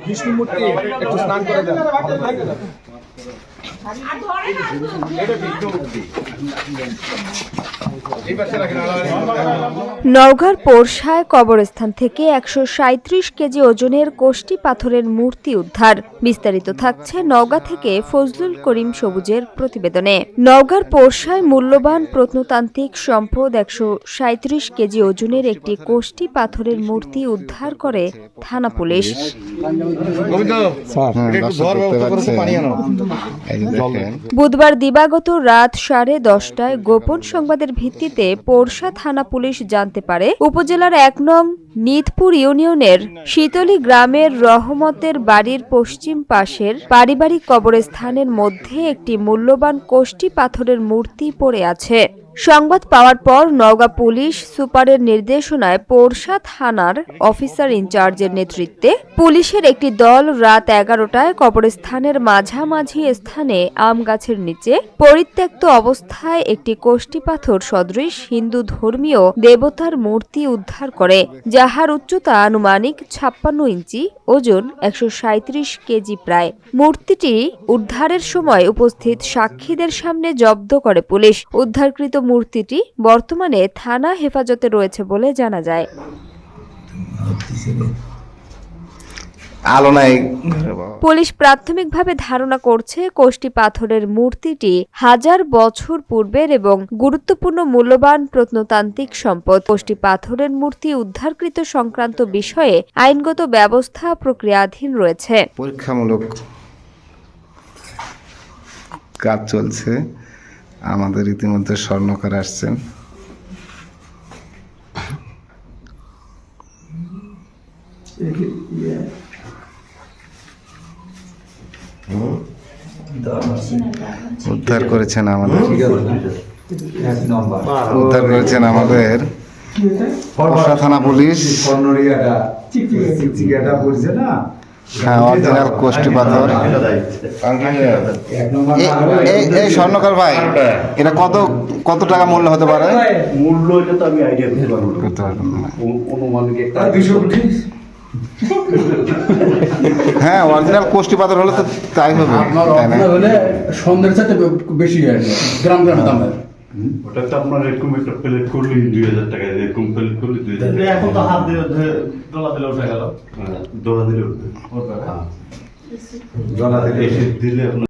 বিষ্ণু মূর্তি একটু স্নান করে দেন। নওগাঁর পোরশায় কবরস্থান থেকে ১৩৭ কেজি ওজনের কোষ্টি পাথরের মূর্তি উদ্ধার। বিস্তারিত থাকছে নওগাঁ থেকে ফজলুল করিম সবুজের প্রতিবেদনে। নওগাঁর পোরশায় মূল্যবান প্রত্নতান্ত্রিক সম্পদ ১৩৭ কেজি ওজনের একটি কোষ্টি পাথরের মূর্তি উদ্ধার করে থানা পুলিশ। বুধবার দিবাগত রাত 10:30টায় গোপন সংবাদের ভিত্তিতে পোরশা থানা পুলিশ জানতে পারে উপজেলার ১ নং নিতপুর ইউনিয়নের শীতলী গ্রামের রহমতের বাড়ির পশ্চিম পাশের পারিবারিক কবরস্থানের মধ্যে একটি মূল্যবান কোষ্টি পাথরের মূর্তি পড়ে আছে। সংবাদ পাওয়ার পর নওগাঁ পুলিশ সুপারের নির্দেশনায় পোরশা থানার অফিসার ইনচার্জের নেতৃত্বে পুলিশের একটি দল রাত 11টায় কবরস্থানের মাঝামাঝি স্থানে আম গাছের নিচে পরিত্যক্ত অবস্থায় একটি কোষ্টি পাথর সদৃশ হিন্দু ধর্মীয় দেবতার মূর্তি উদ্ধার করে, যাহার উচ্চতা আনুমানিক 56 ইঞ্চি, ওজন ১৩৭ কেজি প্রায়। মূর্তিটি উদ্ধারের সময় উপস্থিত সাক্ষীদের সামনে জব্দ করে পুলিশ। উদ্ধারকৃত মূর্তিটি বর্তমানে থানা হেফাজতে রয়েছে বলে জানা যায়। পুলিশ প্রাথমিকভাবে ধারণা করছে কোষ্টি পাথরের মূর্তিটি 1000 বছর পূর্বের এবং গুরুত্বপূর্ণ মূল্যবান প্রত্নতান্ত্রিক সম্পদ। কোষ্টি পাথরের মূর্তি উদ্ধারকৃত সংক্রান্ত বিষয়ে আইনগত ব্যবস্থা প্রক্রিয়াধীন রয়েছে। পরীক্ষামূলক কাজ চলছে। আমাদের ইতিমধ্যে স্বর্ণকার আসছেন। উদ্ধার করেছেন আমাদের পোরশা থানা পুলিশ। হ্যাঁ, অরিজিনাল কোষ্টি পাথর। এই স্বর্ণকার ভাই, এটা কত টাকা মূল্য হতে পারে? মূল্য এটা তো আমি আইডিয়া করতে পারবো না। অনুমানিক একটা 200 কোটি। হ্যাঁ, অরিজিনাল কোষ্টি পাথর হলে তো তাই হবে। আপনার হলে সন্ধ্যের সাথে বেশি গ্রাম দাম। ওটা তো আপনার এরকম একটা প্লেট করলে 2000 টাকা, এরকম প্লেট করলে 2000 টাকা। এখন তো হাত দিয়ে ডলা দিলে উঠে গেল। ডলা দিলে উঠবে। উঠবে। ডলা দিলে আপনার